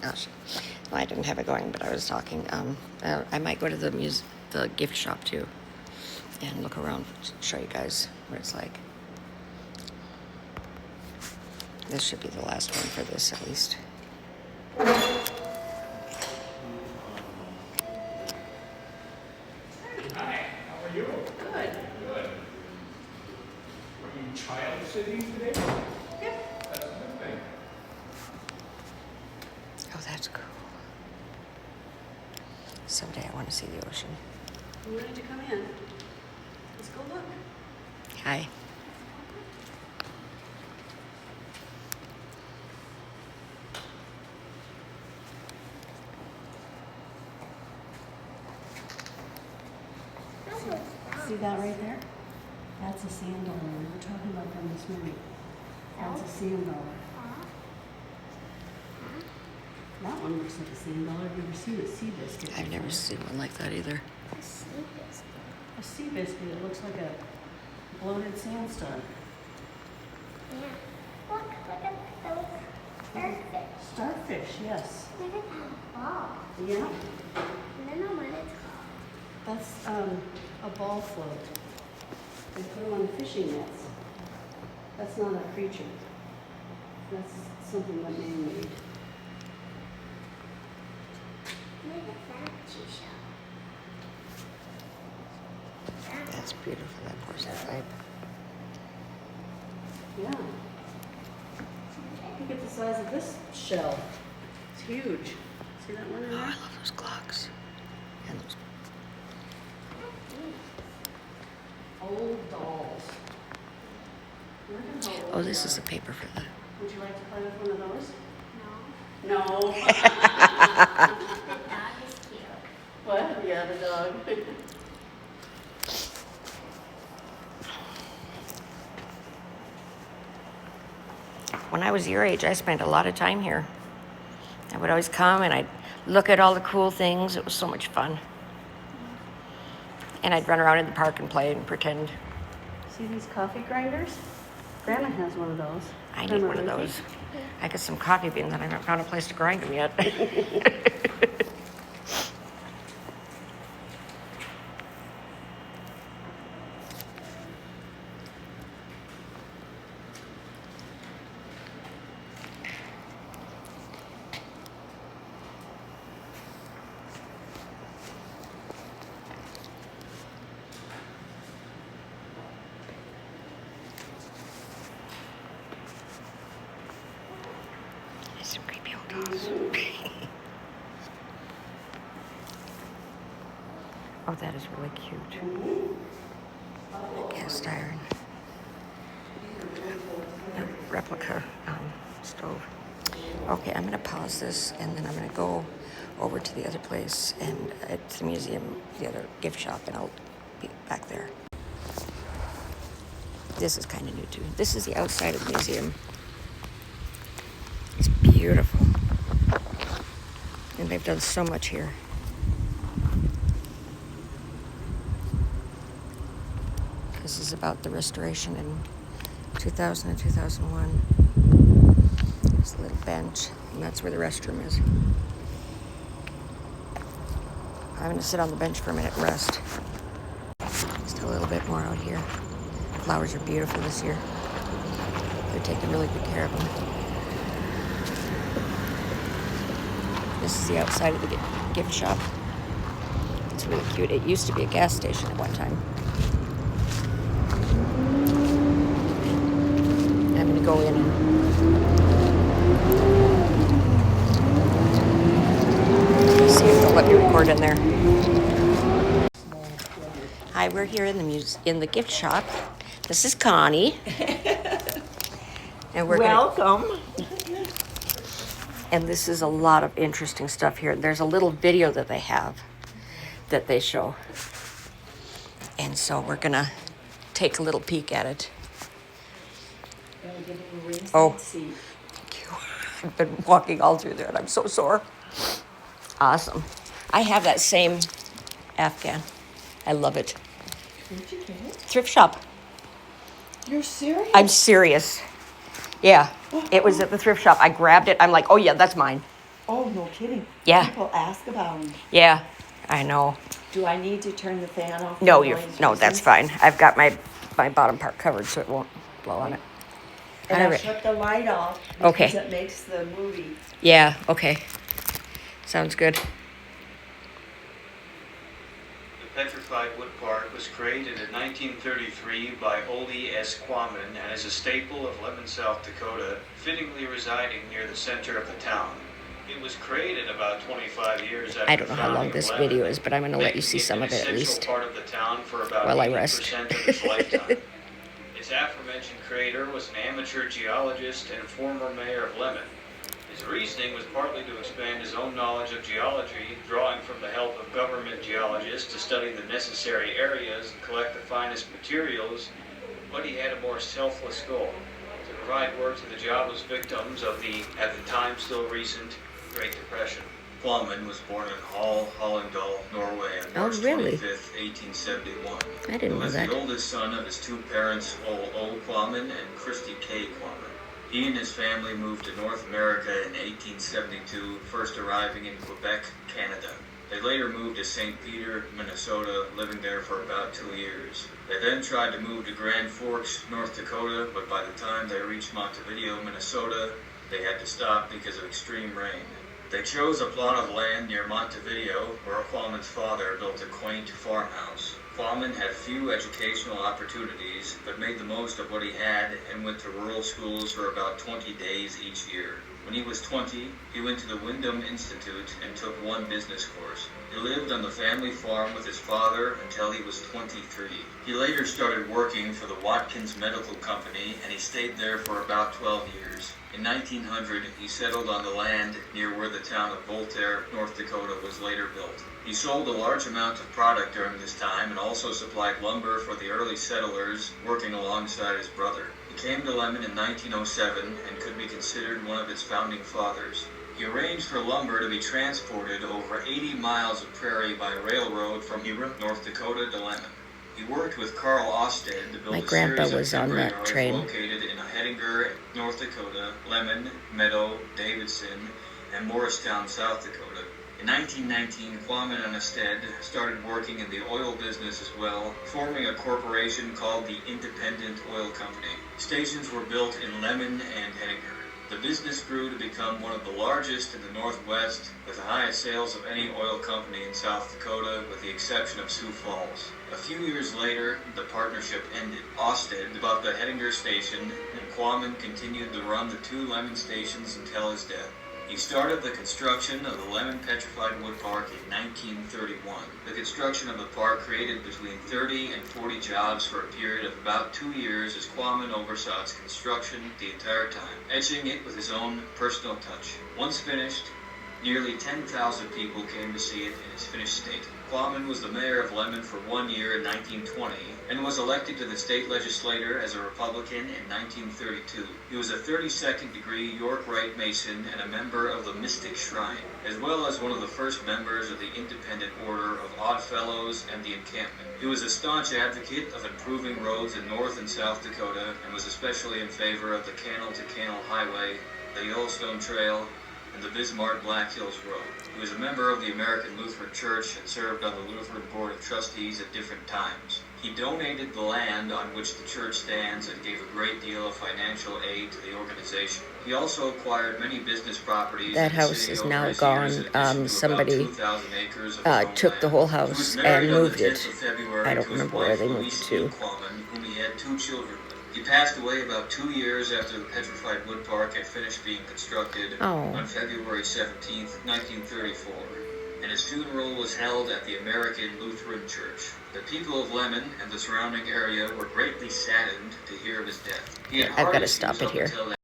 Oh, shit. Well, I didn't have it going, but I was talking. I might go to the gift shop too, and look around, show you guys what it's like. This should be the last one for this, at least. Hi, how are you? Good. Good. Are you child sitting today? Yep. That's a good thing. Oh, that's cool. Someday I want to see the ocean. You wanted to come in. Let's go look. Hi. See that right there? That's a sand dollar. We were talking about them this morning. That's a sand dollar. That one looks like a sand dollar. Have you ever seen a sea biscuit? I've never seen one like that either. A sea biscuit. It looks like a bloated sandstone. Yeah. Look at those starfish. Starfish, yes. Look at that ball. Yeah. I don't know what it's called. That's a ball float. They put them on fishing nets. That's not a creature. That's something that man made. Look at that seashell. That's beautiful, that porcelain. Yeah. Look at the size of this shell. It's huge. See that one in Oh, I there? love those clocks. And those. Old dolls. Look at how old Oh, this they is are. the paper for the. Would you like to play with one of those? No. No. The dog is cute. What? Yeah, the dog. When I was your age, I spent a lot of time here. I would always come and I'd look at all the cool things. It was so much fun. And I'd run around in the park and play and pretend. See these coffee grinders? Grandma has one of those. I need Grandma one of Ruthie. those. I got some coffee beans and I haven't found a place to grind them yet. There's some creepy old dolls. Oh, that is really cute. Cast iron. A replica stove. Okay, I'm gonna pause this and then I'm gonna go over to the other place and at the museum, the other gift shop, and I'll be back there. This is kind of new too. This is the outside of the museum. It's beautiful. And they've done so much here. This is about the restoration in 2000 and 2001. There's a little bench, and that's where the restroom is. I'm gonna sit on the bench for a minute and rest. Just a little bit more out here. Flowers are beautiful this year. They're taking really good care of them. This is the outside of the gift shop. It's really cute. It used to be a gas station at one time. I'm gonna go in and see if they'll let me record in there. Hi, we're here in the gift shop. This is Connie. And we're Welcome. And this is a lot of interesting stuff here. There's a little video that they have that they show. And so we're gonna take a little peek at it. Oh, thank you. I've been walking all through there and I'm so sore. Awesome. I have that same Afghan. I love it. Where'd you get it? Thrift shop. You're serious? I'm serious. Yeah, it was at the thrift shop. I grabbed it. I'm like, oh yeah, that's mine. Oh, no kidding. Yeah. People ask about them. Yeah, I know. Do I need to turn the fan off? No, for you're noise no, that's reasons? fine. I've got my bottom part covered, so it won't blow on it. And I Alright. shut the light off because Okay. it makes the movie. Yeah. Okay. Sounds good. The Petrified Wood Park was created in 1933 by Ole S. Quammen and is a staple of Lemmon, South Dakota, fittingly residing near the center of the town. It was created about 25 years after I don't know how long founding this Lemmon, video is, but I'm going to let you making see some an of it at essential least part of the town for about while I rest. 80% of its lifetime. Its aforementioned creator was an amateur geologist and former mayor of Lemmon. His reasoning was partly to expand his own knowledge of geology, drawing from the help of government geologists to study the necessary areas and collect the finest materials, but he had a more selfless goal: to provide work to the jobless victims of the, at the time still recent, Great Depression. Quammen was born in Hall, Hallingdal, Norway on March really? 25th, 1871. I didn't He know was that. the oldest son of his two parents, Ole O. Quammen and Christy K. Quammen. He and his family moved to North America in 1872, first arriving in Quebec, Canada. They later moved to St. Peter, Minnesota, living there for about 2 years. They then tried to move to Grand Forks, North Dakota, but by the time they reached Montevideo, Minnesota, they had to stop because of extreme rain. They chose a plot of land near Montevideo, where Quammen's father built a quaint farmhouse. Quammen had few educational opportunities, but made the most of what he had and went to rural schools for about 20 days each year. When he was 20, he went to the Wyndham Institute and took one business course. He lived on the family farm with his father until he was 23. He later started working for the Watkins Medical Company, and he stayed there for about 12 years. In 1900, he settled on the land near where the town of Voltaire, North Dakota, was later built. He sold a large amount of product during this time and also supplied lumber for the early settlers, working alongside his brother. He came to Lemmon in 1907 and could be considered one of its founding fathers. He arranged for lumber to be transported over 80 miles of prairie by railroad from North Dakota to Lemmon. He worked with Carl Osted to build My a grandpa series of was on timber that yards train. located in Hettinger, North Dakota, Lemmon, Meadow, Davidson, and Morristown, South Dakota. In 1919, Quammen and Osted started working in the oil business as well, forming a corporation called the Independent Oil Company. Stations were built in Lemmon and Hettinger. The business grew to become one of the largest in the Northwest, with the highest sales of any oil company in South Dakota, with the exception of Sioux Falls. A few years later, the partnership ended. Osted bought the Hettinger station, and Quammen continued to run the two Lemmon stations until his death. He started the construction of the Lemmon Petrified Wood Park in 1931. The construction of the park created between 30 and 40 jobs for a period of about 2 years as Quammen oversaw its construction the entire time, etching it with his own personal touch. Once finished, nearly 10,000 people came to see it in its finished state. Quammen was the mayor of Lemmon for 1 year in 1920 and was elected to the state legislature as a Republican in 1932. He was a 32nd degree York Rite Mason and a member of the Mystic Shrine, as well as one of the first members of the Independent Order of Odd Fellows and the Encampment. He was a staunch advocate of improving roads in North and South Dakota and was especially in favor of the Canal to Canal Highway, the Yellowstone Trail, and the Bismarck Black Hills Road. He was a member of the American Lutheran Church and served on the Lutheran Board of Trustees at different times. He donated the land on which the church stands and gave a great deal of financial aid to the organization. He also acquired many business properties. That in the house city is over now his gone. years, in addition to about Somebody 2,000 acres of his own took the land. whole He was house married and on the moved 10th it. of February I don't to his remember where wife, they moved Louise to. E. Quammen, whom he had 2 children with. He passed away about 2 years after the Petrified Wood Park had finished being constructed on February 17, 1934, and his funeral was held at the American Lutheran Church. The people of Lemmon and the surrounding area were greatly saddened to hear of his death. He had I've got heart to stop issues it up here. until that